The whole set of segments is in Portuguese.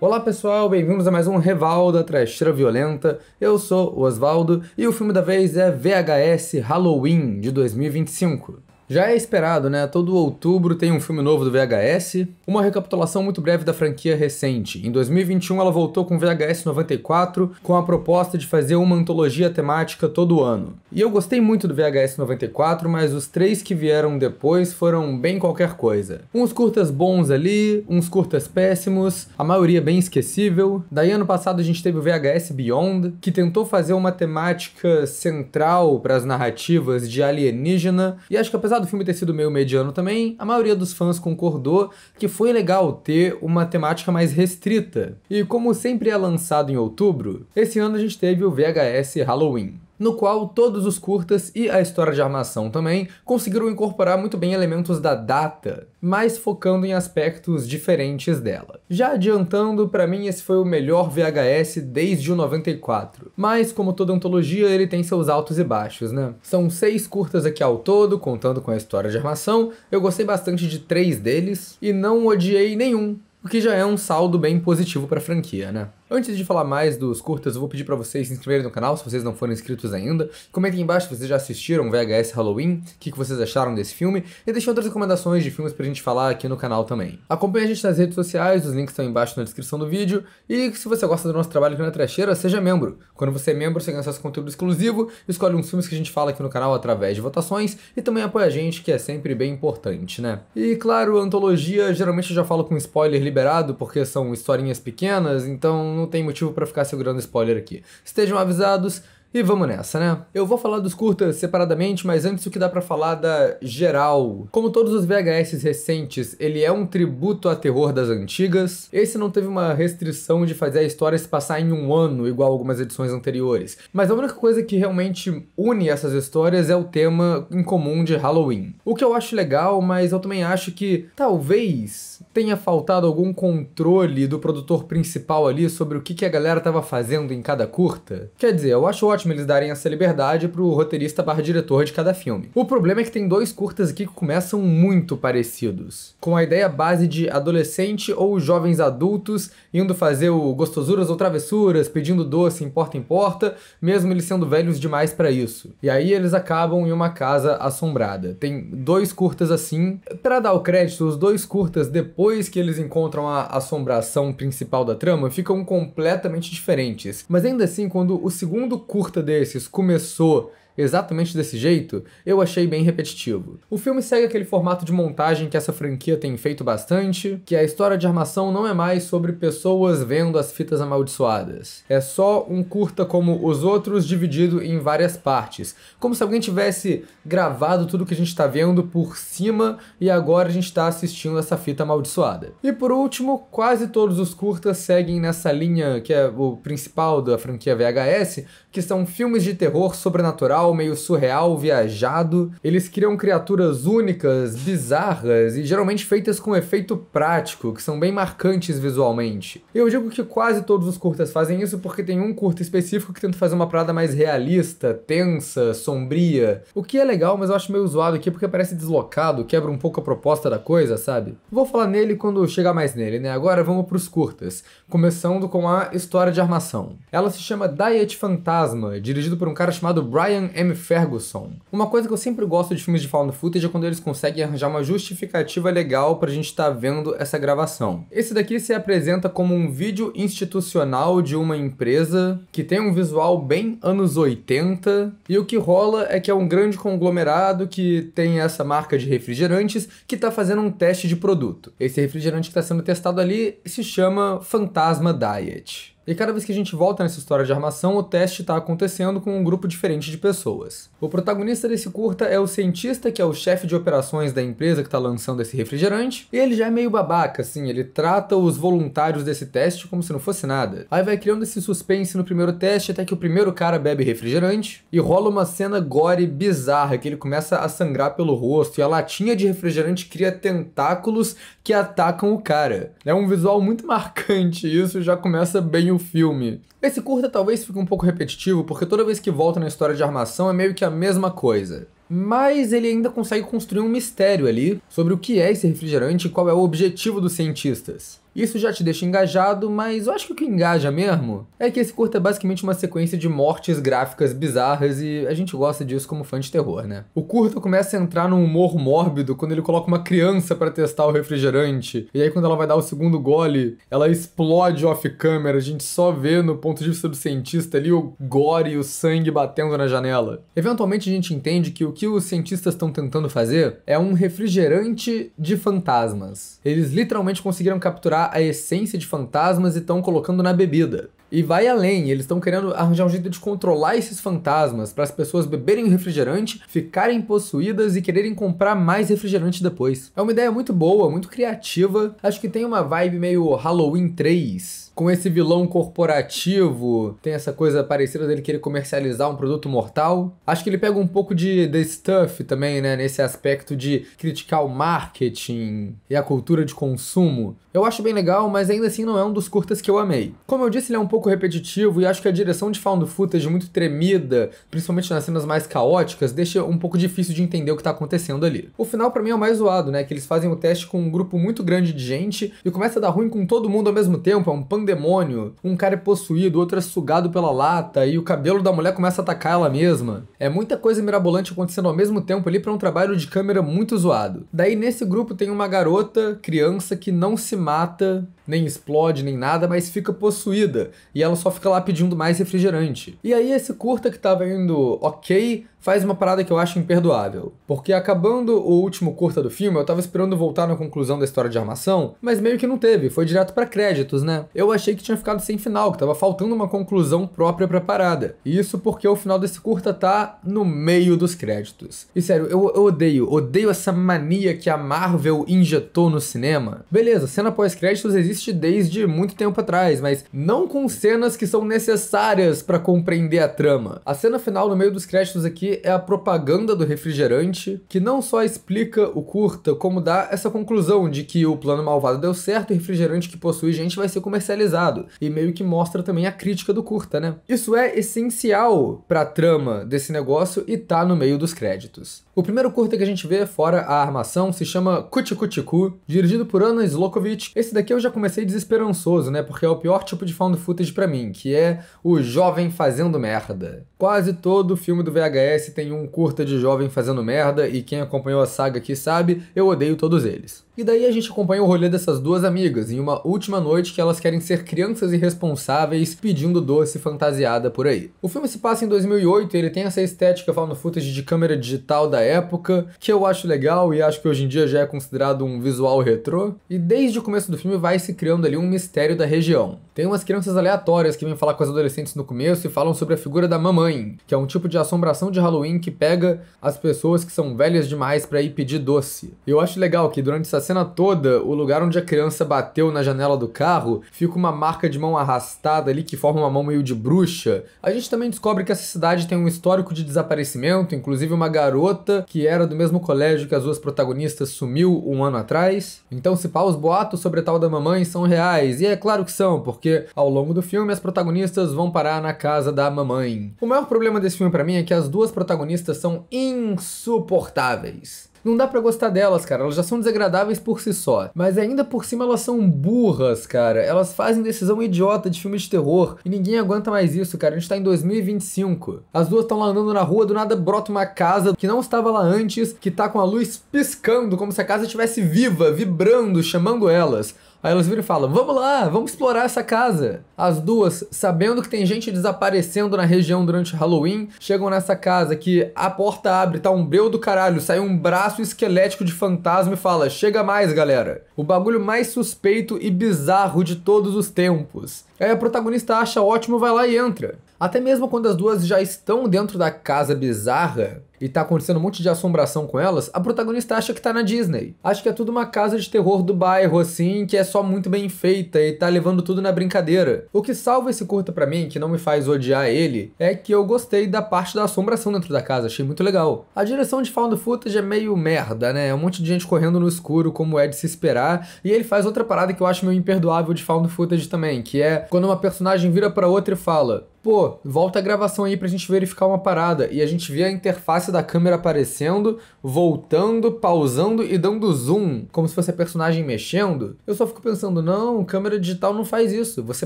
Olá pessoal, bem-vindos a mais um Reval da Trecheira Violenta. Eu sou o Osvaldo e o filme da vez é VHS Halloween de 2025. Já é esperado, né? Todo outubro tem um filme novo do VHS. Uma recapitulação muito breve da franquia recente. Em 2021 ela voltou com VHS 94, com a proposta de fazer uma antologia temática todo ano. E eu gostei muito do VHS 94, mas os três que vieram depois foram bem qualquer coisa. Uns curtas bons ali, uns curtas péssimos, a maioria bem esquecível. Daí ano passado a gente teve o VHS Beyond, que tentou fazer uma temática central para as narrativas de alienígena, e acho que apesar do filme ter sido meio mediano também, a maioria dos fãs concordou que foi legal ter uma temática mais restrita. E como sempre é lançado em outubro, esse ano a gente teve o VHS Halloween, no qual todos os curtas e a história de armação também conseguiram incorporar muito bem elementos da data, mas focando em aspectos diferentes dela. Já adiantando, pra mim esse foi o melhor VHS desde o 94, mas como toda antologia ele tem seus altos e baixos, né? São 6 curtas aqui ao todo, contando com a história de armação. Eu gostei bastante de 3 deles e não odiei nenhum, o que já é um saldo bem positivo pra franquia, né? Antes de falar mais dos curtas, eu vou pedir pra vocês se inscreverem no canal, se vocês não forem inscritos ainda. Comentem embaixo se vocês já assistiram VHS Halloween, o que vocês acharam desse filme, e deixem outras recomendações de filmes pra gente falar aqui no canal também. Acompanhe a gente nas redes sociais, os links estão embaixo na descrição do vídeo, e se você gosta do nosso trabalho aqui na Trecheira, seja membro. Quando você é membro, você ganha acesso a conteúdo exclusivo, escolhe uns filmes que a gente fala aqui no canal através de votações, e também apoia a gente, que é sempre bem importante, né? E claro, antologia, geralmente eu já falo com spoiler liberado, porque são historinhas pequenas, então não tem motivo pra ficar segurando spoiler aqui. Estejam avisados e vamos nessa, né? Eu vou falar dos curtas separadamente, mas antes o que dá pra falar da geral. Como todos os VHS recentes, ele é um tributo a terror das antigas. Esse não teve uma restrição de fazer a história se passar em um ano, igual algumas edições anteriores. Mas a única coisa que realmente une essas histórias é o tema em comum de Halloween. O que eu acho legal, mas eu também acho que talvez tenha faltado algum controle do produtor principal ali sobre o que a galera tava fazendo em cada curta. Quer dizer, eu acho ótimo eles darem essa liberdade pro roteirista / diretor de cada filme. O problema é que tem 2 curtas aqui que começam muito parecidos, com a ideia base de adolescente ou jovens adultos indo fazer o gostosuras ou travessuras, pedindo doce em porta, mesmo eles sendo velhos demais pra isso. E aí eles acabam em uma casa assombrada. Tem 2 curtas assim. Pra dar o crédito, os 2 curtas, depois que eles encontram a assombração principal da trama, ficam completamente diferentes. Mas ainda assim, quando o segundo curta desses começou exatamente desse jeito, eu achei bem repetitivo. O filme segue aquele formato de montagem que essa franquia tem feito bastante, que a história de armação não é mais sobre pessoas vendo as fitas amaldiçoadas. É só um curta como os outros, dividido em várias partes, como se alguém tivesse gravado tudo que a gente tá vendo por cima e agora a gente tá assistindo essa fita amaldiçoada. E por último, quase todos os curtas seguem nessa linha que é o principal da franquia VHS, que são filmes de terror sobrenatural, meio surreal, viajado. Eles criam criaturas únicas, bizarras e geralmente feitas com efeito prático, que são bem marcantes visualmente. Eu digo que quase todos os curtas fazem isso porque tem um curta específico que tenta fazer uma parada mais realista, tensa, sombria, o que é legal, mas eu acho meio zoado aqui porque parece deslocado, quebra um pouco a proposta da coisa, sabe? Vou falar nele quando chegar mais nele, né? Agora vamos pros curtas, começando com a história de armação. Ela se chama Diet Fantasma, dirigido por um cara chamado Brian M. Ferguson. Uma coisa que eu sempre gosto de filmes de found footage é quando eles conseguem arranjar uma justificativa legal pra gente estar vendo essa gravação. Esse daqui se apresenta como um vídeo institucional de uma empresa que tem um visual bem anos 80, e o que rola é que é um grande conglomerado que tem essa marca de refrigerantes que tá fazendo um teste de produto. Esse refrigerante que está sendo testado ali se chama Fantasma Diet. E cada vez que a gente volta nessa história de armação, o teste está acontecendo com um grupo diferente de pessoas. O protagonista desse curta é o cientista, que é o chefe de operações da empresa que está lançando esse refrigerante, e ele já é meio babaca, assim, ele trata os voluntários desse teste como se não fosse nada. Aí vai criando esse suspense no primeiro teste até que o primeiro cara bebe refrigerante, e rola uma cena gore bizarra, que ele começa a sangrar pelo rosto, e a latinha de refrigerante cria tentáculos que atacam o cara. É um visual muito marcante, e isso já começa bem o filme. Esse curta talvez fique um pouco repetitivo, porque toda vez que volta na história de armação é meio que a mesma coisa. Mas ele ainda consegue construir um mistério ali sobre o que é esse refrigerante e qual é o objetivo dos cientistas. Isso já te deixa engajado, mas eu acho que o que engaja mesmo é que esse curta é basicamente uma sequência de mortes gráficas bizarras e a gente gosta disso como fã de terror, né? O curta começa a entrar num humor mórbido quando ele coloca uma criança pra testar o refrigerante, e aí quando ela vai dar o segundo gole, ela explode off-camera, a gente só vê no ponto de vista do cientista ali o gore e o sangue batendo na janela. Eventualmente a gente entende que o que os cientistas estão tentando fazer é um refrigerante de fantasmas. Eles literalmente conseguiram capturar a essência de fantasmas e estão colocando na bebida. E vai além, eles estão querendo arranjar um jeito de controlar esses fantasmas para as pessoas beberem o refrigerante, ficarem possuídas e quererem comprar mais refrigerante depois. É uma ideia muito boa, muito criativa, acho que tem uma vibe meio Halloween 3. Com esse vilão corporativo, tem essa coisa parecida dele querer comercializar um produto mortal. Acho que ele pega um pouco de The Stuff também, né? Nesse aspecto de criticar o marketing e a cultura de consumo. Eu acho bem legal, mas ainda assim não é um dos curtas que eu amei. Como eu disse, ele é um pouco repetitivo e acho que a direção de found footage muito tremida, principalmente nas cenas mais caóticas, deixa um pouco difícil de entender o que tá acontecendo ali. O final pra mim é o mais zoado, né? Que eles fazem o teste com um grupo muito grande de gente e começa a dar ruim com todo mundo ao mesmo tempo, é um pandemônio. Um cara é possuído, outro é sugado pela lata e o cabelo da mulher começa a atacar ela mesma. É muita coisa mirabolante acontecendo ao mesmo tempo ali pra um trabalho de câmera muito zoado. Daí nesse grupo tem uma garota, criança, que não se mata, nem explode, nem nada, mas fica possuída. E ela só fica lá pedindo mais refrigerante. E aí esse curta que tava indo ok, faz uma parada que eu acho imperdoável. Porque acabando o último curta do filme, eu tava esperando voltar na conclusão da história de armação, mas meio que não teve, foi direto pra créditos, né? Eu achei que tinha ficado sem final, que tava faltando uma conclusão própria pra parada. E isso porque o final desse curta tá no meio dos créditos. E sério, eu odeio essa mania que a Marvel injetou no cinema. Beleza, cena pós-créditos existe desde muito tempo atrás, mas não com cenas que são necessárias pra compreender a trama. A cena final no meio dos créditos aqui é a propaganda do refrigerante, que não só explica o curta, como dá essa conclusão de que o plano malvado deu certo e o refrigerante que possui gente vai ser comercializado. E meio que mostra também a crítica do curta, né? Isso é essencial pra trama desse negócio e tá no meio dos créditos. O primeiro curta que a gente vê, fora a armação, se chama Kuchi Kuchi Ku, dirigido por Anna Slockovich. Esse daqui eu já comecei desesperançoso, né? Porque é o pior tipo de found footage pra mim, que é o jovem fazendo merda. Quase todo filme do VHS tem um curta de jovem fazendo merda, e quem acompanhou a saga aqui sabe, eu odeio todos eles. E daí a gente acompanha o rolê dessas duas amigas, em uma última noite que elas querem ser crianças irresponsáveis pedindo doce fantasiada por aí. O filme se passa em 2008 e ele tem essa estética found footage de câmera digital da época, que eu acho legal e acho que hoje em dia já é considerado um visual retrô. E desde o começo do filme vai se criando ali um mistério da região. Tem umas crianças aleatórias que vêm falar com as adolescentes no começo e falam sobre a figura da mamãe, que é um tipo de assombração de Halloween que pega as pessoas que são velhas demais pra ir pedir doce. E eu acho legal que durante essa cena toda, o lugar onde a criança bateu na janela do carro, fica uma marca de mão arrastada ali que forma uma mão meio de bruxa. A gente também descobre que essa cidade tem um histórico de desaparecimento, inclusive uma garota que era do mesmo colégio que as duas protagonistas sumiu um ano atrás. Então se pá, os boatos sobre a tal da mamãe são reais, e é claro que são, porque ao longo do filme as protagonistas vão parar na casa da mamãe. O maior problema desse filme pra mim é que as duas protagonistas são insuportáveis. Não dá pra gostar delas, cara, elas já são desagradáveis por si só, mas ainda por cima elas são burras, cara. Elas fazem decisão idiota de filme de terror e ninguém aguenta mais isso, cara. A gente tá em 2025. As duas estão lá andando na rua, do nada brota uma casa que não estava lá antes, que tá com a luz piscando, como se a casa estivesse viva, vibrando, chamando elas. Aí elas viram e falam, vamos lá, vamos explorar essa casa. As duas, sabendo que tem gente desaparecendo na região durante Halloween, chegam nessa casa que a porta abre, tá um breu do caralho, sai um braço esquelético de fantasma e fala, chega mais, galera. O bagulho mais suspeito e bizarro de todos os tempos. Aí a protagonista acha ótimo, vai lá e entra. Até mesmo quando as duas já estão dentro da casa bizarra e tá acontecendo um monte de assombração com elas, a protagonista acha que tá na Disney. Acha que é tudo uma casa de terror do bairro, assim, que é só muito bem feita e tá levando tudo na brincadeira. O que salva esse curta pra mim, que não me faz odiar ele, é que eu gostei da parte da assombração dentro da casa, achei muito legal. A direção de found footage é meio merda, né? É um monte de gente correndo no escuro, como é de se esperar, e ele faz outra parada que eu acho meio imperdoável de found footage também, que é quando uma personagem vira pra outra e fala, pô, volta a gravação aí pra gente verificar uma parada, e a gente vê a interface da câmera aparecendo, voltando, pausando e dando zoom, como se fosse a personagem mexendo. Eu só fico pensando, não, câmera digital não faz isso. Você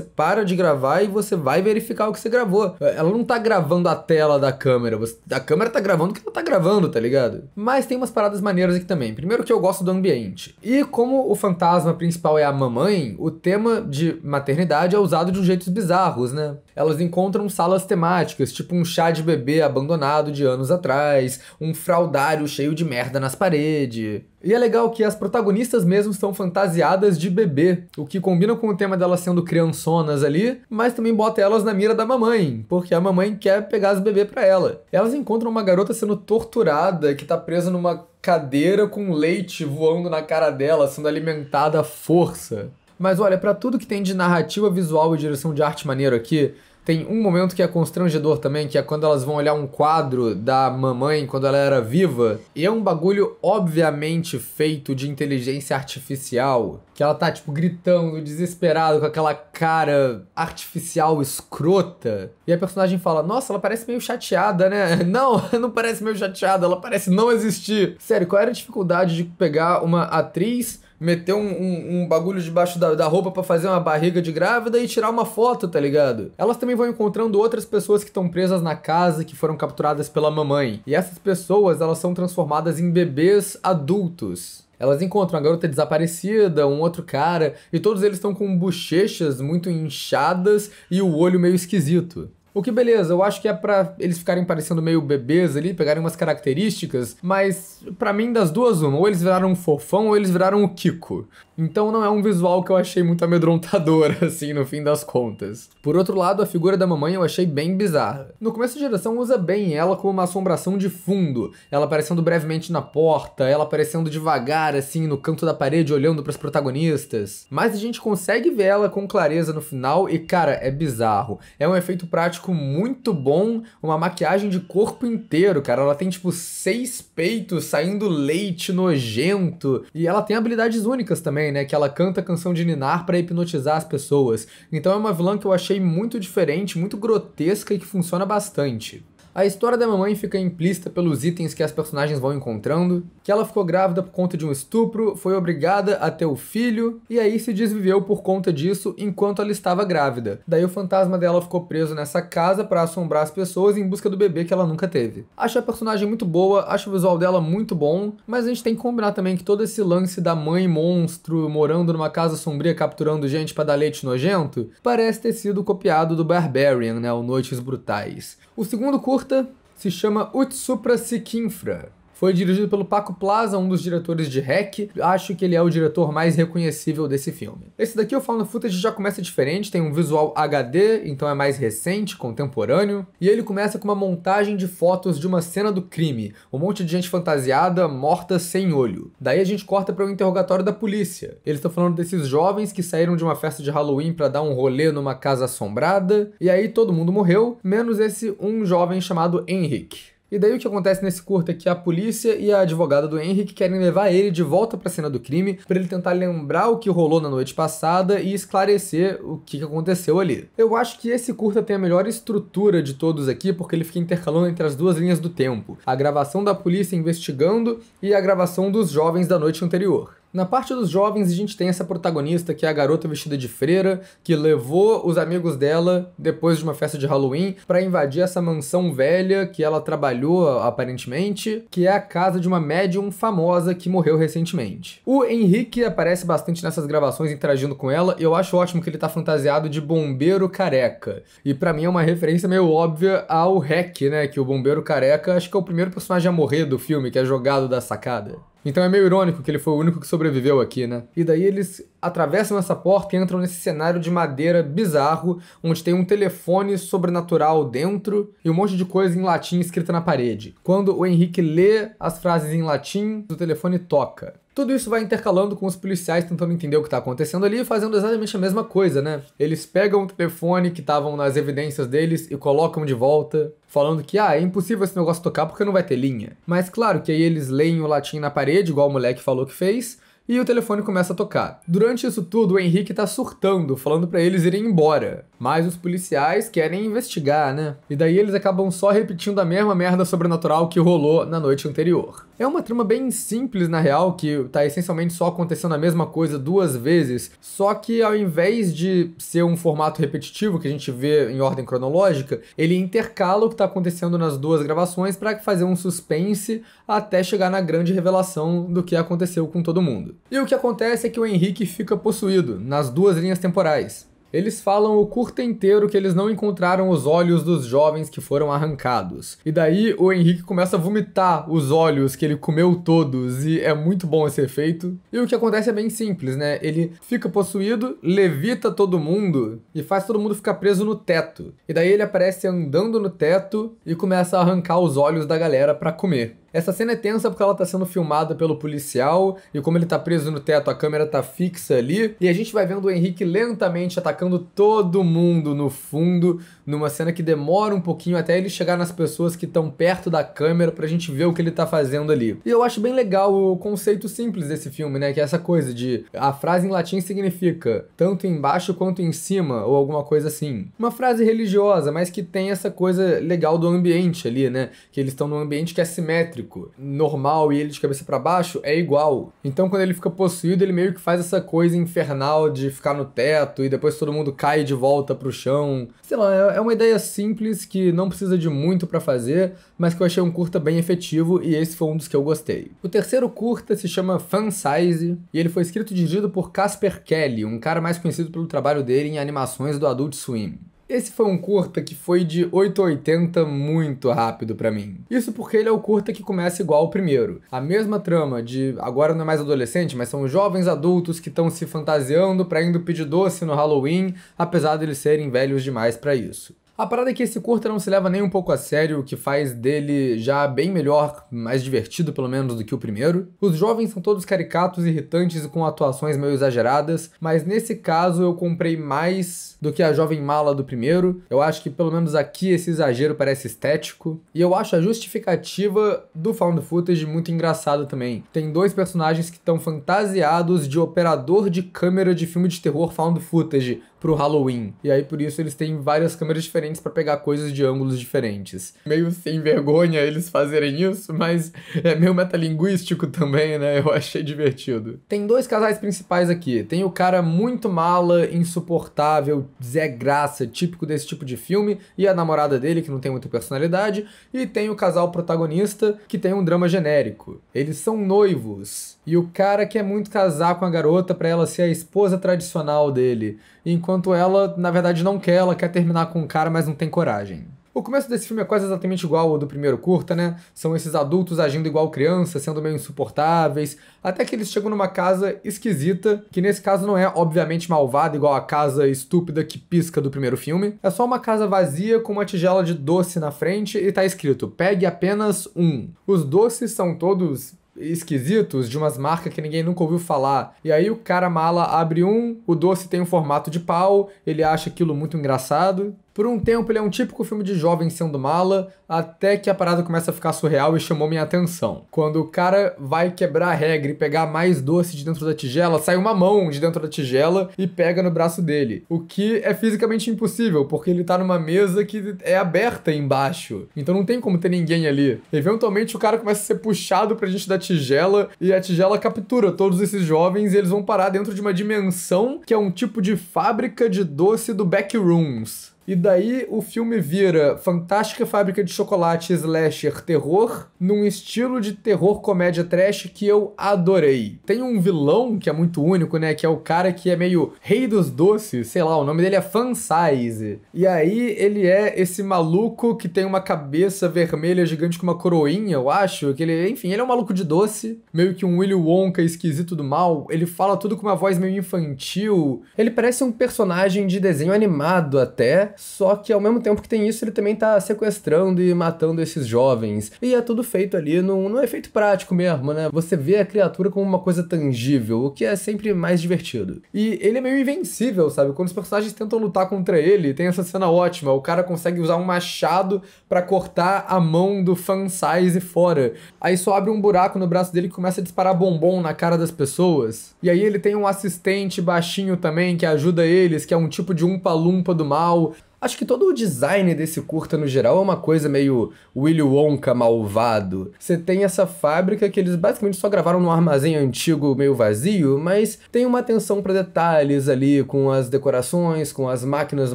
para de gravar e você vai verificar o que você gravou. Ela não tá gravando a tela da câmera, a câmera tá gravando o que ela tá gravando, tá ligado? Mas tem umas paradas maneiras aqui também. Primeiro que eu gosto do ambiente. E como o fantasma principal é a mamãe, o tema de maternidade é usado de um jeito bizarros, né? Elas encontram salas temáticas, tipo um chá de bebê abandonado de anos atrás, um fraldário cheio de merda nas paredes. E é legal que as protagonistas mesmo estão fantasiadas de bebê, o que combina com o tema delas sendo criançonas ali, mas também bota elas na mira da mamãe, porque a mamãe quer pegar as bebês pra ela. Elas encontram uma garota sendo torturada, que tá presa numa cadeira com leite voando na cara dela, sendo alimentada à força. Mas olha, pra tudo que tem de narrativa visual e direção de arte maneiro aqui, tem um momento que é constrangedor também, que é quando elas vão olhar um quadro da mamãe quando ela era viva. E é um bagulho obviamente feito de inteligência artificial. Que ela tá, tipo, gritando, desesperada, com aquela cara artificial escrota. E a personagem fala, nossa, ela parece meio chateada, né? Não, não parece meio chateada, ela parece não existir. Sério, qual era a dificuldade de pegar uma atriz, meter um bagulho debaixo da roupa pra fazer uma barriga de grávida e tirar uma foto, tá ligado? Elas também vão encontrando outras pessoas que estão presas na casa, que foram capturadas pela mamãe. E essas pessoas, elas são transformadas em bebês adultos. Elas encontram uma garota desaparecida, um outro cara, e todos eles estão com bochechas muito inchadas e o olho meio esquisito. O que beleza, eu acho que é pra eles ficarem parecendo meio bebês ali, pegarem umas características, mas pra mim das duas uma, ou eles viraram um fofão ou eles viraram o Kiko. Então não é um visual que eu achei muito amedrontador, assim, no fim das contas. Por outro lado, a figura da mamãe eu achei bem bizarra. No começo da geração usa bem ela como uma assombração de fundo, ela aparecendo brevemente na porta, ela aparecendo devagar, assim, no canto da parede, olhando pras protagonistas. Mas a gente consegue ver ela com clareza no final e, cara, é bizarro. É um efeito prático muito bom, uma maquiagem de corpo inteiro, cara. Ela tem, tipo, 6 peitos saindo leite nojento. E ela tem habilidades únicas também, né? Que ela canta a canção de Ninar pra hipnotizar as pessoas. Então é uma vilã que eu achei muito diferente, muito grotesca e que funciona bastante. A história da mamãe fica implícita pelos itens que as personagens vão encontrando, que ela ficou grávida por conta de um estupro, foi obrigada a ter o filho, e aí se desviveu por conta disso enquanto ela estava grávida. Daí o fantasma dela ficou preso nessa casa para assombrar as pessoas em busca do bebê que ela nunca teve. Acho a personagem muito boa, acho o visual dela muito bom, mas a gente tem que combinar também que todo esse lance da mãe monstro morando numa casa sombria capturando gente para dar leite nojento, parece ter sido copiado do Barbarian, né, o Noites Brutais. O segundo curta se chama Utsupra Sikinfra. Foi dirigido pelo Paco Plaza, um dos diretores de REC. Acho que ele é o diretor mais reconhecível desse filme. Esse daqui, o found footage já começa diferente, tem um visual HD, então é mais recente, contemporâneo. E ele começa com uma montagem de fotos de uma cena do crime. Um monte de gente fantasiada, morta, sem olho. Daí a gente corta para o interrogatório da polícia. Eles estão falando desses jovens que saíram de uma festa de Halloween para dar um rolê numa casa assombrada. E aí todo mundo morreu, menos esse um jovem chamado Henrique. E daí o que acontece nesse curta é que a polícia e a advogada do Henrique querem levar ele de volta pra cena do crime para ele tentar lembrar o que rolou na noite passada e esclarecer o que aconteceu ali. Eu acho que esse curta tem a melhor estrutura de todos aqui porque ele fica intercalando entre as duas linhas do tempo. A gravação da polícia investigando e a gravação dos jovens da noite anterior. Na parte dos jovens, a gente tem essa protagonista, que é a garota vestida de freira, que levou os amigos dela, depois de uma festa de Halloween, pra invadir essa mansão velha que ela trabalhou, aparentemente, que é a casa de uma médium famosa que morreu recentemente. O Henrique aparece bastante nessas gravações interagindo com ela, e eu acho ótimo que ele tá fantasiado de bombeiro careca. E pra mim é uma referência meio óbvia ao REC, né, que o bombeiro careca acho que é o primeiro personagem a morrer do filme, que é jogado da sacada. Então é meio irônico que ele foi o único que sobreviveu aqui, né? E daí eles atravessam essa porta e entram nesse cenário de madeira bizarro, onde tem um telefone sobrenatural dentro e um monte de coisa em latim escrita na parede. Quando o Henrique lê as frases em latim, o telefone toca. Tudo isso vai intercalando com os policiais tentando entender o que está acontecendo ali e fazendo exatamente a mesma coisa, né? Eles pegam o telefone que estavam nas evidências deles e colocam de volta, falando que, é impossível esse negócio tocar porque não vai ter linha. Mas claro que aí eles leem o latim na parede, igual o moleque falou que fez, e o telefone começa a tocar. Durante isso tudo, o Henrique tá surtando, falando pra eles irem embora. Mas os policiais querem investigar, né? E daí eles acabam só repetindo a mesma merda sobrenatural que rolou na noite anterior. É uma trama bem simples, na real, que tá essencialmente só acontecendo a mesma coisa duas vezes, só que ao invés de ser um formato repetitivo que a gente vê em ordem cronológica, ele intercala o que tá acontecendo nas duas gravações para fazer um suspense até chegar na grande revelação do que aconteceu com todo mundo. E o que acontece é que o Henrique fica possuído nas duas linhas temporais. Eles falam o curta inteiro que eles não encontraram os olhos dos jovens que foram arrancados. E daí o Henrique começa a vomitar os olhos que ele comeu todos, e é muito bom esse efeito. E o que acontece é bem simples, né? Ele fica possuído, levita todo mundo e faz todo mundo ficar preso no teto. E daí ele aparece andando no teto e começa a arrancar os olhos da galera pra comer. Essa cena é tensa porque ela tá sendo filmada pelo policial, e como ele tá preso no teto, a câmera tá fixa ali, e a gente vai vendo o Henrique lentamente atacando todo mundo no fundo, numa cena que demora um pouquinho até ele chegar nas pessoas que estão perto da câmera pra gente ver o que ele tá fazendo ali. E eu acho bem legal o conceito simples desse filme, né, que é essa coisa de a frase em latim significa tanto embaixo quanto em cima, ou alguma coisa assim. Uma frase religiosa, mas que tem essa coisa legal do ambiente ali, né, que eles estão num ambiente que é simétrico. Normal e ele de cabeça pra baixo é igual. Então quando ele fica possuído, ele meio que faz essa coisa infernal de ficar no teto e depois todo mundo cai de volta pro chão. Sei lá, é uma ideia simples que não precisa de muito pra fazer, mas que eu achei um curta bem efetivo e esse foi um dos que eu gostei. O terceiro curta se chama Fan Size e ele foi escrito e dirigido por Casper Kelly, um cara mais conhecido pelo trabalho dele em animações do Adult Swim. Esse foi um curta que foi de 8 a 80 muito rápido pra mim. Isso porque ele é o curta que começa igual ao primeiro. A mesma trama de, agora não é mais adolescente, mas são jovens adultos que estão se fantasiando pra indo pedir doce no Halloween, apesar de eles serem velhos demais pra isso. A parada é que esse curta não se leva nem um pouco a sério, o que faz dele já bem melhor, mais divertido pelo menos do que o primeiro. Os jovens são todos caricatos, irritantes e com atuações meio exageradas, mas nesse caso eu comprei mais do que a jovem mala do primeiro. Eu acho que pelo menos aqui esse exagero parece estético. E eu acho a justificativa do found footage muito engraçado também. Tem dois personagens que estão fantasiados de operador de câmera de filme de terror found footage pro Halloween. E aí por isso eles têm várias câmeras diferentes pra pegar coisas de ângulos diferentes. Meio sem vergonha eles fazerem isso, mas é meio metalinguístico também, né? Eu achei divertido. Tem dois casais principais aqui. Tem o cara muito mala, insuportável, Zé Graça, típico desse tipo de filme, e a namorada dele, que não tem muita personalidade, e tem o casal protagonista, que tem um drama genérico. Eles são noivos, e o cara quer muito casar com a garota pra ela ser a esposa tradicional dele, enquanto ela, na verdade, não quer, ela quer terminar com o cara, mas não tem coragem. O começo desse filme é quase exatamente igual ao do primeiro curta, né? São esses adultos agindo igual criança, sendo meio insuportáveis, até que eles chegam numa casa esquisita, que nesse caso não é obviamente malvada igual a casa estúpida que pisca do primeiro filme. É só uma casa vazia com uma tigela de doce na frente e tá escrito, pegue apenas um. Os doces são todos esquisitos, de umas marcas que ninguém nunca ouviu falar. E aí o cara mala abre um, o doce tem um formato de pau, ele acha aquilo muito engraçado. Por um tempo ele é um típico filme de jovem sendo mala, até que a parada começa a ficar surreal e chamou minha atenção. Quando o cara vai quebrar a regra e pegar mais doce de dentro da tigela, sai uma mão de dentro da tigela e pega no braço dele. O que é fisicamente impossível, porque ele tá numa mesa que é aberta embaixo. Então não tem como ter ninguém ali. Eventualmente o cara começa a ser puxado pra gente da tigela e a tigela captura todos esses jovens e eles vão parar dentro de uma dimensão que é um tipo de fábrica de doce do Backrooms. E daí o filme vira fantástica fábrica de chocolate slasher terror, num estilo de terror comédia trash que eu adorei. Tem um vilão que é muito único, né, que é o cara que é meio rei dos doces, sei lá, o nome dele é Fan Size. E aí ele é esse maluco que tem uma cabeça vermelha gigante com uma coroinha, eu acho, que ele, enfim, ele é um maluco de doce, meio que um Willy Wonka esquisito do mal, ele fala tudo com uma voz meio infantil, ele parece um personagem de desenho animado até, Só que ao mesmo tempo que tem isso, ele também tá sequestrando e matando esses jovens. E é tudo feito ali num efeito prático mesmo, né? Você vê a criatura como uma coisa tangível, o que é sempre mais divertido. E ele é meio invencível, sabe? Quando os personagens tentam lutar contra ele, tem essa cena ótima. O cara consegue usar um machado pra cortar a mão do fansize fora. Aí só abre um buraco no braço dele que começa a disparar bombom na cara das pessoas. E aí ele tem um assistente baixinho também que ajuda eles, que é um tipo de umpa-lumpa do mal. Acho que todo o design desse curta, no geral, é uma coisa meio Willy Wonka malvado. Você tem essa fábrica que eles basicamente só gravaram num armazém antigo meio vazio, mas tem uma atenção para detalhes ali, com as decorações, com as máquinas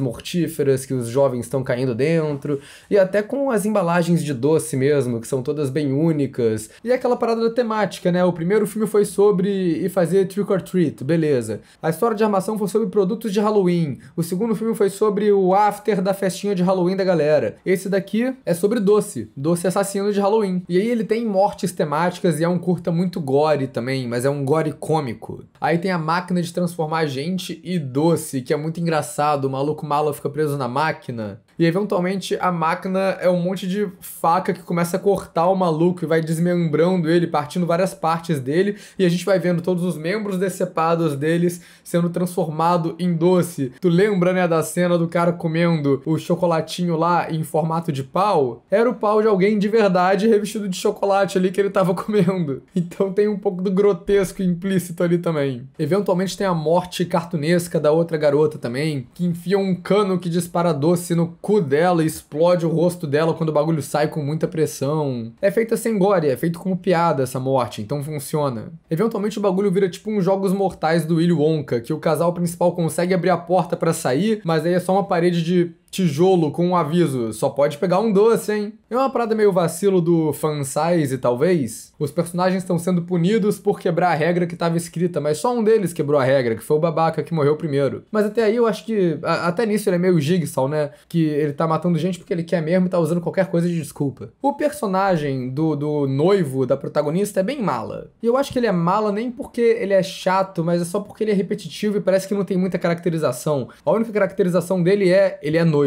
mortíferas que os jovens estão caindo dentro, e até com as embalagens de doce mesmo, que são todas bem únicas. E aquela parada da temática, né? O primeiro filme foi sobre ir fazer trick or treat, beleza. A história de armação foi sobre produtos de Halloween. O segundo filme foi sobre o after da festinha de Halloween da galera. Esse daqui é sobre doce assassino de Halloween. E aí ele tem mortes temáticas e é um curta muito gore também, mas é um gore cômico. Aí tem a máquina de transformar gente e doce, que é muito engraçado, o maluco mala fica preso na máquina. E eventualmente a máquina é um monte de faca que começa a cortar o maluco e vai desmembrando ele, partindo várias partes dele, e a gente vai vendo todos os membros decepados deles sendo transformado em doce. Tu lembra, né, da cena do cara comendo o chocolatinho lá em formato de pau? Era o pau de alguém de verdade revestido de chocolate ali que ele tava comendo. Então tem um pouco do grotesco implícito ali também. Eventualmente tem a morte cartunesca da outra garota também, que enfia um cano que dispara doce no cu dela e explode o rosto dela quando o bagulho sai com muita pressão. É feita sem gore, é feito como piada essa morte, então funciona. Eventualmente o bagulho vira tipo uns Jogos Mortais do Willy Wonka, que o casal principal consegue abrir a porta pra sair, mas aí é só uma parede de tijolo com um aviso, só pode pegar um doce, hein? É uma parada meio vacilo do fansize, talvez. Os personagens estão sendo punidos por quebrar a regra que estava escrita, mas só um deles quebrou a regra, que foi o babaca que morreu primeiro. Mas até aí eu acho que, até nisso ele é meio Jigsaw, né? Que ele tá matando gente porque ele quer mesmo e tá usando qualquer coisa de desculpa. O personagem do noivo da protagonista é bem mala. E eu acho que ele é mala nem porque ele é chato, mas é só porque ele é repetitivo e parece que não tem muita caracterização. A única caracterização dele é, ele é noivo.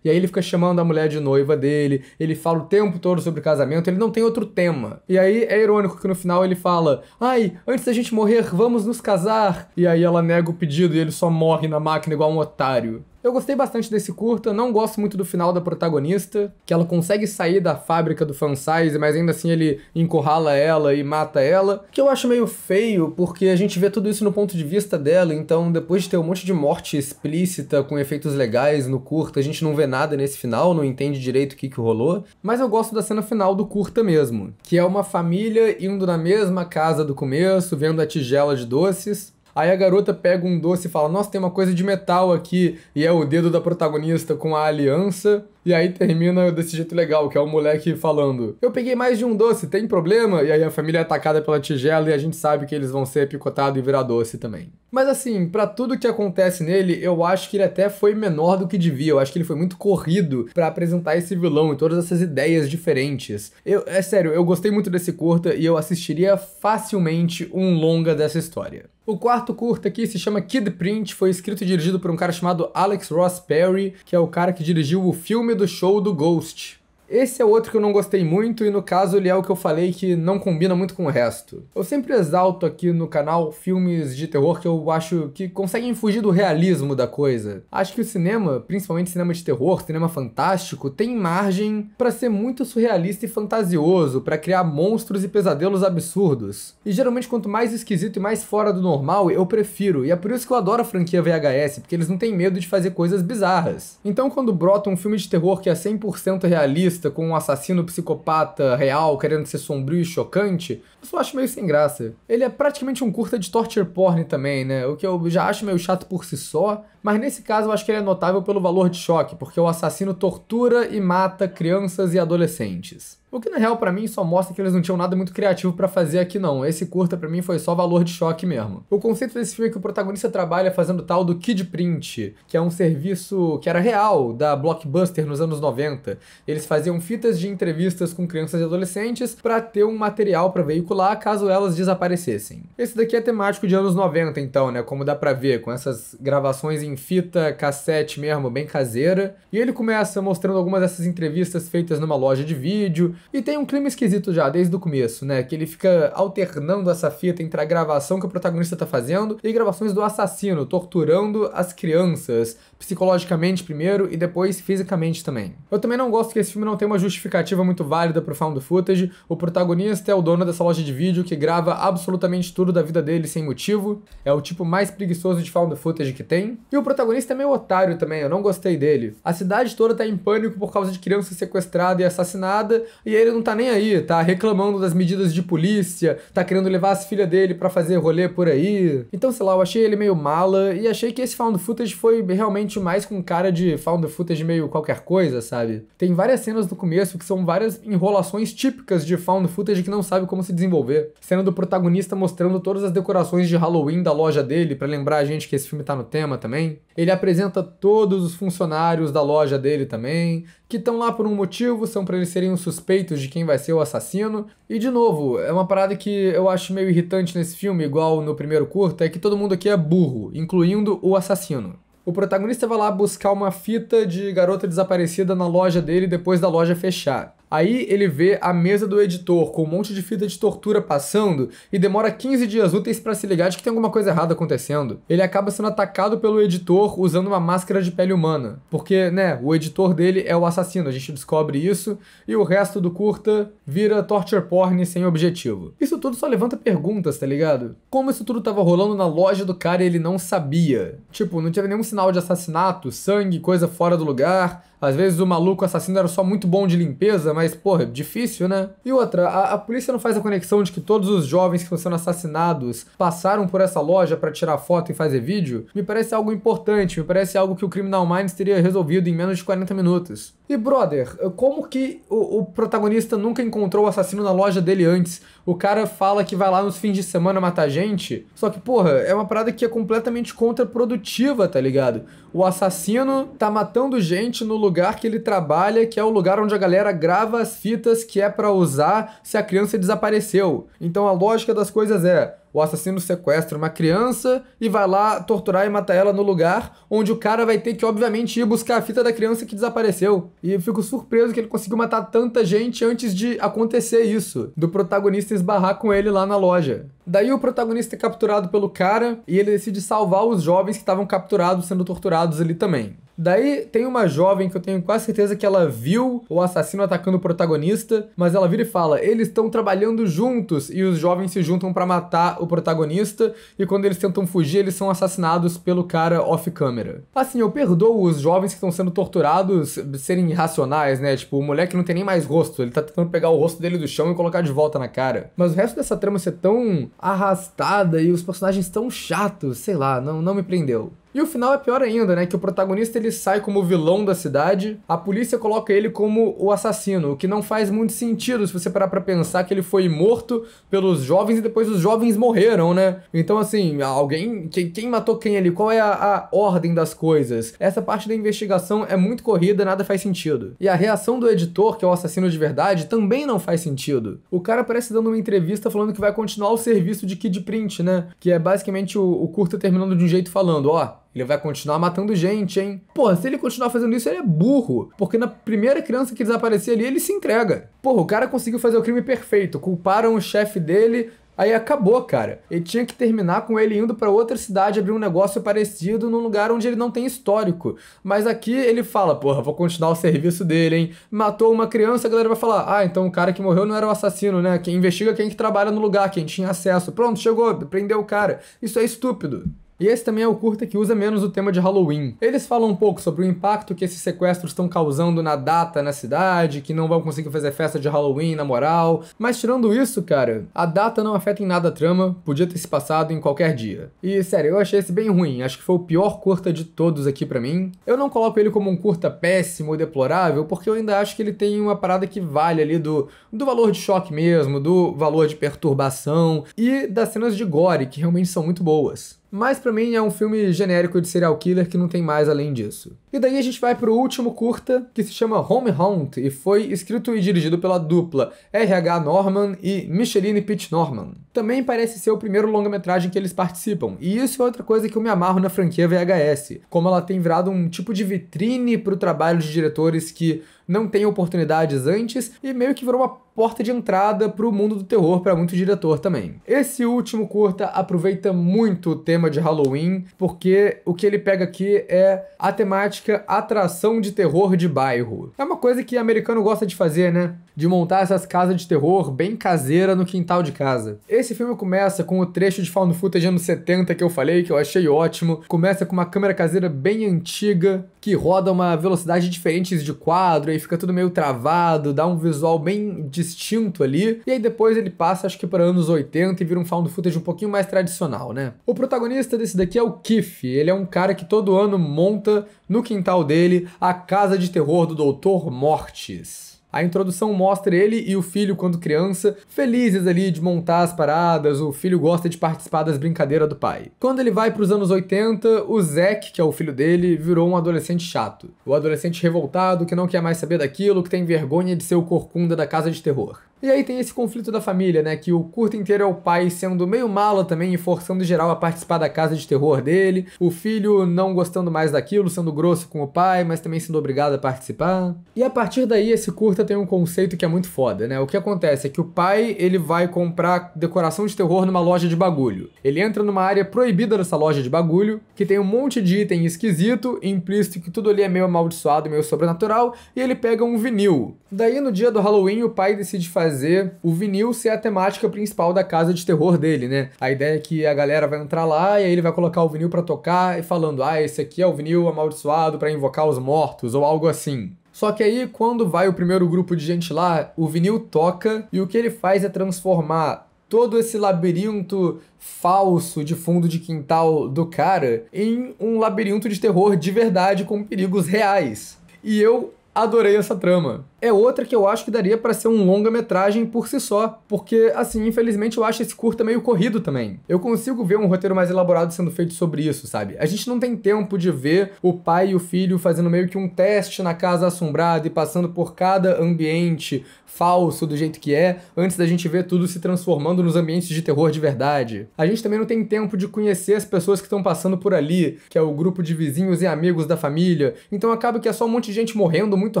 E aí ele fica chamando a mulher de noiva dele, ele fala o tempo todo sobre casamento, ele não tem outro tema. E aí é irônico que no final ele fala: ai, antes da gente morrer, vamos nos casar. E aí ela nega o pedido e ele só morre na máquina igual um otário. Eu gostei bastante desse curta, não gosto muito do final da protagonista, que ela consegue sair da fábrica do fansize, mas ainda assim ele encurrala ela e mata ela, que eu acho meio feio, porque a gente vê tudo isso no ponto de vista dela, então depois de ter um monte de morte explícita com efeitos legais no curta, a gente não vê nada nesse final, não entende direito o que rolou, mas eu gosto da cena final do curta mesmo, que é uma família indo na mesma casa do começo, vendo a tigela de doces. Aí a garota pega um doce e fala: nossa, tem uma coisa de metal aqui. E é o dedo da protagonista com a aliança. E aí termina desse jeito legal, que é o moleque falando: eu peguei mais de um doce, tem problema? E aí a família é atacada pela tigela e a gente sabe que eles vão ser picotados e virar doce também. Mas assim, pra tudo que acontece nele, eu acho que ele até foi menor do que devia. Eu acho que ele foi muito corrido pra apresentar esse vilão e todas essas ideias diferentes. É sério, eu gostei muito desse curta e eu assistiria facilmente um longa dessa história. O quarto curta aqui se chama Kid Print, foi escrito e dirigido por um cara chamado Alex Ross Perry, que é o cara que dirigiu o filme do show do Ghost. Esse é outro que eu não gostei muito e no caso ele é o que eu falei que não combina muito com o resto. Eu sempre exalto aqui no canal filmes de terror que eu acho que conseguem fugir do realismo da coisa. Acho que o cinema, principalmente cinema de terror, cinema fantástico, tem margem pra ser muito surrealista e fantasioso, pra criar monstros e pesadelos absurdos. E geralmente quanto mais esquisito e mais fora do normal, eu prefiro. E é por isso que eu adoro a franquia VHS, porque eles não têm medo de fazer coisas bizarras. Então quando brota um filme de terror que é 100% realista, com um assassino psicopata real querendo ser sombrio e chocante, eu só acho meio sem graça. Ele é praticamente um curta de torture porn também, né? O que eu já acho meio chato por si só, mas nesse caso eu acho que ele é notável pelo valor de choque, porque o assassino tortura e mata crianças e adolescentes. O que na real pra mim só mostra que eles não tinham nada muito criativo pra fazer aqui não. Esse curta pra mim foi só valor de choque mesmo. O conceito desse filme é que o protagonista trabalha fazendo tal do Kid Print, que é um serviço que era real da Blockbuster nos anos 90. Eles faziam fitas de entrevistas com crianças e adolescentes pra ter um material pra veicular caso elas desaparecessem. Esse daqui é temático de anos 90 então, né, como dá pra ver, com essas gravações em fita cassete mesmo, bem caseira. E ele começa mostrando algumas dessas entrevistas feitas numa loja de vídeo, e tem um clima esquisito já desde o começo, né, que ele fica alternando essa fita entre a gravação que o protagonista tá fazendo e gravações do assassino, torturando as crianças, psicologicamente primeiro e depois fisicamente também. Eu também não gosto que esse filme não tem uma justificativa muito válida pro found footage. O protagonista é o dono dessa loja de vídeo que grava absolutamente tudo da vida dele sem motivo, é o tipo mais preguiçoso de found footage que tem. E o protagonista é meio otário também, eu não gostei dele. A cidade toda tá em pânico por causa de criança sequestrada e assassinada, e ele não tá nem aí, tá reclamando das medidas de polícia, tá querendo levar as filhas dele pra fazer rolê por aí. Então, sei lá, eu achei ele meio mala, e achei que esse found footage foi realmente mais com cara de found footage meio qualquer coisa, sabe? Tem várias cenas do começo que são várias enrolações típicas de found footage que não sabe como se desenvolver. Cena do protagonista mostrando todas as decorações de Halloween da loja dele, pra lembrar a gente que esse filme tá no tema também. Ele apresenta todos os funcionários da loja dele também, que estão lá por um motivo, são pra eles serem os suspeitos de quem vai ser o assassino. E de novo, é uma parada que eu acho meio irritante nesse filme, igual no primeiro curta, é que todo mundo aqui é burro, incluindo o assassino. O protagonista vai lá buscar uma fita de garota desaparecida na loja dele depois da loja fechar. Aí ele vê a mesa do editor com um monte de fita de tortura passando e demora 15 dias úteis pra se ligar de que tem alguma coisa errada acontecendo. Ele acaba sendo atacado pelo editor usando uma máscara de pele humana. Porque, né, o editor dele é o assassino, a gente descobre isso, e o resto do curta vira torture porn sem objetivo. Isso tudo só levanta perguntas, tá ligado? Como isso tudo tava rolando na loja do cara e ele não sabia? Tipo, não tinha nenhum sinal de assassinato, sangue, coisa fora do lugar. Às vezes o maluco assassino era só muito bom de limpeza, mas, porra, difícil, né? E outra, a polícia não faz a conexão de que todos os jovens que estão sendo assassinados passaram por essa loja pra tirar foto e fazer vídeo? Me parece algo importante, me parece algo que o Criminal Minds teria resolvido em menos de 40 minutos. E, brother, como que o protagonista nunca encontrou o assassino na loja dele antes? O cara fala que vai lá nos fins de semana matar gente, só que, porra, é uma parada que é completamente contraprodutiva, tá ligado? O assassino tá matando gente no lugar que ele trabalha, que é o lugar onde a galera grava as fitas que é pra usar se a criança desapareceu. Então a lógica das coisas é: o assassino sequestra uma criança e vai lá torturar e matar ela no lugar onde o cara vai ter que, obviamente, ir buscar a fita da criança que desapareceu. E eu fico surpreso que ele conseguiu matar tanta gente antes de acontecer isso, do protagonista esbarrar com ele lá na loja. Daí o protagonista é capturado pelo cara e ele decide salvar os jovens que estavam capturados sendo torturados ali também. Daí tem uma jovem que eu tenho quase certeza que ela viu o assassino atacando o protagonista, mas ela vira e fala: eles estão trabalhando juntos, e os jovens se juntam pra matar o protagonista, e quando eles tentam fugir, eles são assassinados pelo cara off-câmera. Assim, eu perdoo os jovens que estão sendo torturados serem irracionais, né? Tipo, o moleque não tem nem mais rosto, ele tá tentando pegar o rosto dele do chão e colocar de volta na cara. Mas o resto dessa trama ser tão arrastada e os personagens tão chatos, sei lá, não me prendeu. E o final é pior ainda, né? Que o protagonista ele sai como vilão da cidade, a polícia coloca ele como o assassino, o que não faz muito sentido se você parar pra pensar que ele foi morto pelos jovens e depois os jovens morreram, né? Então, assim, alguém... Quem matou quem ali? Qual é a ordem das coisas? Essa parte da investigação é muito corrida, nada faz sentido. E a reação do editor, que é o assassino de verdade, também não faz sentido. O cara parece dando uma entrevista falando que vai continuar o serviço de Kid Print, né? Que é basicamente o curta terminando de um jeito falando: ó, ele vai continuar matando gente, hein? Porra, se ele continuar fazendo isso, ele é burro. Porque na primeira criança que desaparecer ali, ele se entrega. Porra, o cara conseguiu fazer o crime perfeito. Culparam o chefe dele, aí acabou, cara. Ele tinha que terminar com ele indo pra outra cidade, abrir um negócio parecido num lugar onde ele não tem histórico. Mas aqui ele fala: porra, vou continuar o serviço dele, hein? Matou uma criança, a galera vai falar: ah, então o cara que morreu não era o assassino, né? Quem investiga quem que trabalha no lugar, quem tinha acesso. Pronto, chegou, prendeu o cara. Isso é estúpido. E esse também é o curta que usa menos o tema de Halloween. Eles falam um pouco sobre o impacto que esses sequestros estão causando na data na cidade, que não vão conseguir fazer festa de Halloween na moral. Mas tirando isso, cara, a data não afeta em nada a trama, podia ter se passado em qualquer dia. E sério, eu achei esse bem ruim, acho que foi o pior curta de todos aqui pra mim. Eu não coloco ele como um curta péssimo e deplorável, porque eu ainda acho que ele tem uma parada que vale ali do valor de choque mesmo, do valor de perturbação e das cenas de gore, que realmente são muito boas. Mas pra mim é um filme genérico de serial killer que não tem mais além disso. E daí a gente vai pro último curta, que se chama Home Hunt, e foi escrito e dirigido pela dupla R.H. Norman e Micheline Pitt Norman. Também parece ser o primeiro longa-metragem que eles participam, e isso é outra coisa que eu me amarro na franquia VHS, como ela tem virado um tipo de vitrine pro trabalho de diretores que não tem oportunidades antes e meio que virou uma porta de entrada pro mundo do terror para muito diretor também. Esse último curta aproveita muito o tema de Halloween, porque o que ele pega aqui é a temática atração de terror de bairro. É uma coisa que americano gosta de fazer, né? De montar essas casas de terror bem caseira no quintal de casa. Esse filme começa com o trecho de found footage anos 70 que eu falei, que eu achei ótimo. Começa com uma câmera caseira bem antiga, que roda uma velocidade diferente de quadro, e fica tudo meio travado, dá um visual bem distinto ali. E aí depois ele passa, acho que para anos 80 e vira um found footage um pouquinho mais tradicional, né? O protagonista desse daqui é o Keith. Ele é um cara que todo ano monta no quintal dele a casa de terror do Dr. Mortis. A introdução mostra ele e o filho, quando criança, felizes ali de montar as paradas, o filho gosta de participar das brincadeiras do pai. Quando ele vai para os anos 80, o Zack, que é o filho dele, virou um adolescente chato. O adolescente revoltado, que não quer mais saber daquilo, que tem vergonha de ser o corcunda da casa de terror. E aí tem esse conflito da família, né, que o curto inteiro é o pai sendo meio mala também e forçando geral a participar da casa de terror dele, o filho não gostando mais daquilo, sendo grosso com o pai, mas também sendo obrigado a participar. E a partir daí esse curta tem um conceito que é muito foda, né? O que acontece é que o pai, ele vai comprar decoração de terror numa loja de bagulho. Ele entra numa área proibida dessa loja de bagulho, que tem um monte de item esquisito, implícito que tudo ali é meio amaldiçoado, meio sobrenatural, e ele pega um vinil. Daí no dia do Halloween o pai decide fazer o vinil ser a temática principal da casa de terror dele, né? A ideia é que a galera vai entrar lá e aí ele vai colocar o vinil pra tocar e falando, esse aqui é o vinil amaldiçoado pra invocar os mortos, ou algo assim. Só que aí, quando vai o primeiro grupo de gente lá, o vinil toca e o que ele faz é transformar todo esse labirinto falso de fundo de quintal do cara em um labirinto de terror de verdade com perigos reais. E eu adorei essa trama. É outra que eu acho que daria pra ser um longa-metragem por si só, porque, assim, infelizmente eu acho esse curta meio corrido também. Eu consigo ver um roteiro mais elaborado sendo feito sobre isso, sabe? A gente não tem tempo de ver o pai e o filho fazendo meio que um teste na casa assombrada e passando por cada ambiente falso do jeito que é, antes da gente ver tudo se transformando nos ambientes de terror de verdade. A gente também não tem tempo de conhecer as pessoas que estão passando por ali, que é o grupo de vizinhos e amigos da família, então acaba que é só um monte de gente morrendo muito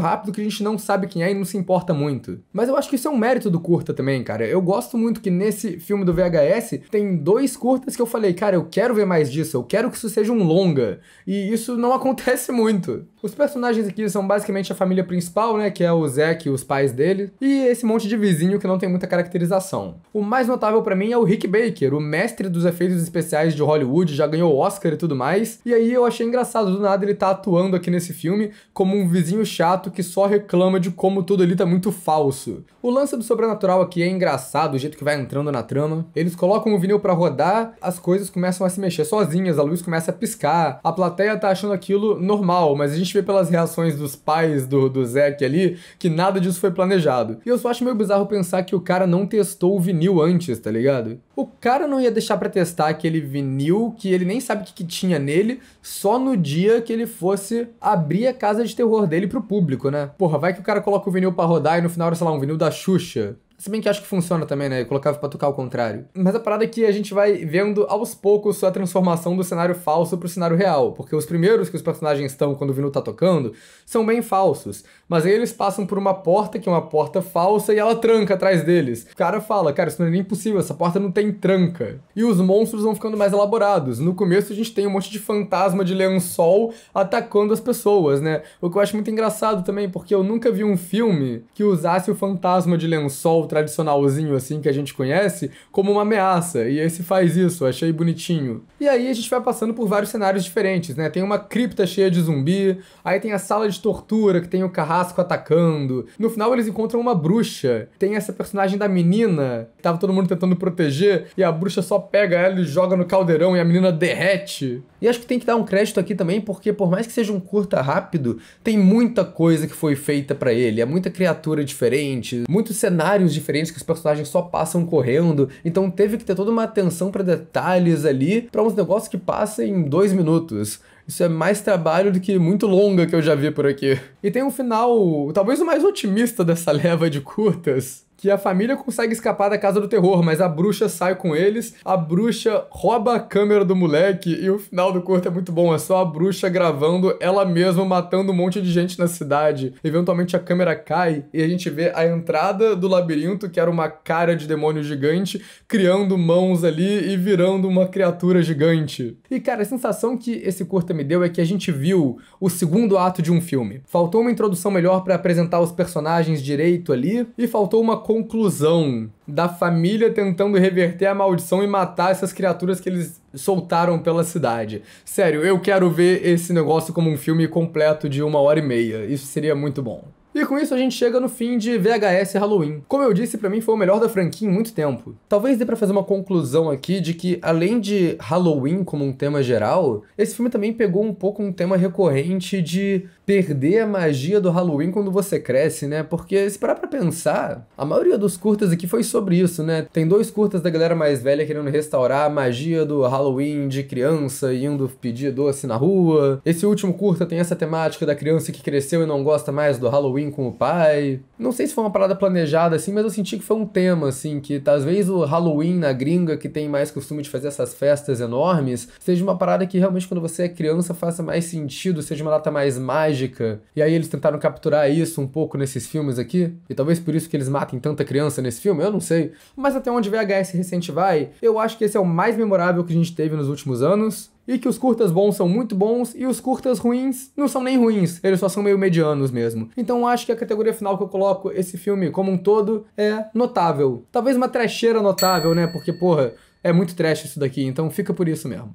rápido que a gente não sabe quem é e não se importa muito. Mas eu acho que isso é um mérito do curta também, cara. Eu gosto muito que nesse filme do VHS tem 2 curtas que eu falei, cara, eu quero ver mais disso, eu quero que isso seja um longa. E isso não acontece muito. Os personagens aqui são basicamente a família principal, né, que é o Zack e os pais dele, e esse monte de vizinho que não tem muita caracterização. O mais notável pra mim é o Rick Baker, o mestre dos efeitos especiais de Hollywood, já ganhou Oscar e tudo mais, e aí eu achei engraçado, do nada ele tá atuando aqui nesse filme como um vizinho chato que só reclama de como tudo ali tá muito falso. O lance do sobrenatural aqui é engraçado, o jeito que vai entrando na trama. Eles colocam o vinil pra rodar, as coisas começam a se mexer sozinhas, a luz começa a piscar, a plateia tá achando aquilo normal, mas a gente vê pelas reações dos pais do Zack ali que nada disso foi planejado. E eu só acho meio bizarro pensar que o cara não testou o vinil antes, tá ligado? O cara não ia deixar pra testar aquele vinil que ele nem sabe o que tinha nele, só no dia que ele fosse abrir a casa de terror dele pro público, né? Porra, vai que o cara coloca o vinil pra rodar e no final era, sei lá, um vinil da Xuxa. Se bem que acho que funciona também, né? Eu colocava pra tocar ao contrário. Mas a parada é que a gente vai vendo aos poucos a transformação do cenário falso pro cenário real. Porque os primeiros que os personagens estão quando o vinil tá tocando são bem falsos. Mas aí eles passam por uma porta, que é uma porta falsa, e ela tranca atrás deles. O cara fala, cara, isso não é nem possível, essa porta não tem tranca. E os monstros vão ficando mais elaborados. No começo a gente tem um monte de fantasma de lençol atacando as pessoas, né? O que eu acho muito engraçado também, porque eu nunca vi um filme que usasse o fantasma de lençol final tradicionalzinho assim que a gente conhece como uma ameaça, e esse faz isso, achei bonitinho. E aí a gente vai passando por vários cenários diferentes, né? Tem uma cripta cheia de zumbi, aí tem a sala de tortura que tem o carrasco atacando. No final eles encontram uma bruxa, tem essa personagem da menina, que tava todo mundo tentando proteger, e a bruxa só pega ela e joga no caldeirão e a menina derrete. E acho que tem que dar um crédito aqui também, porque por mais que seja um curta rápido, tem muita coisa que foi feita pra ele, é muita criatura diferente, muitos cenários diferentes que os personagens só passam correndo, então teve que ter toda uma atenção pra detalhes ali, pra uns negócios que passam em 2 minutos. Isso é mais trabalho do que muito longa que eu já vi por aqui. E tem um final, talvez o mais otimista dessa leva de curtas, que a família consegue escapar da casa do terror, mas a bruxa sai com eles, a bruxa rouba a câmera do moleque e o final do curto é muito bom, é só a bruxa gravando ela mesma matando um monte de gente na cidade. Eventualmente a câmera cai e a gente vê a entrada do labirinto, que era uma cara de demônio gigante, criando mãos ali e virando uma criatura gigante. E cara, a sensação que esse curta me deu é que a gente viu o segundo ato de um filme. Faltou uma introdução melhor pra apresentar os personagens direito ali e faltou uma conclusão da família tentando reverter a maldição e matar essas criaturas que eles soltaram pela cidade. Sério, eu quero ver esse negócio como um filme completo de 1h30. Isso seria muito bom. E com isso a gente chega no fim de VHS Halloween. Como eu disse, pra mim foi o melhor da franquia em muito tempo. Talvez dê pra fazer uma conclusão aqui de que, além de Halloween como um tema geral, esse filme também pegou um pouco um tema recorrente de perder a magia do Halloween quando você cresce, né? Porque, se parar pra pensar, a maioria dos curtas aqui foi sobre isso, né? Tem 2 curtas da galera mais velha querendo restaurar a magia do Halloween de criança, indo pedir doce na rua. Esse último curta tem essa temática da criança que cresceu e não gosta mais do Halloween com o pai. Não sei se foi uma parada planejada assim, mas eu senti que foi um tema assim, que talvez o Halloween na gringa, que tem mais costume de fazer essas festas enormes, seja uma parada que realmente quando você é criança faça mais sentido, seja uma data mais mágica. E aí eles tentaram capturar isso um pouco nesses filmes aqui, e talvez por isso que eles matem tanta criança nesse filme, eu não sei. Mas até onde VHS recente vai, eu acho que esse é o mais memorável que a gente teve nos últimos anos. E que os curtas bons são muito bons e os curtas ruins não são nem ruins, eles só são meio medianos mesmo. Então acho que a categoria final que eu coloco esse filme como um todo é notável. Talvez uma trecheira notável, né? Porque, porra, é muito trash isso daqui, então fica por isso mesmo.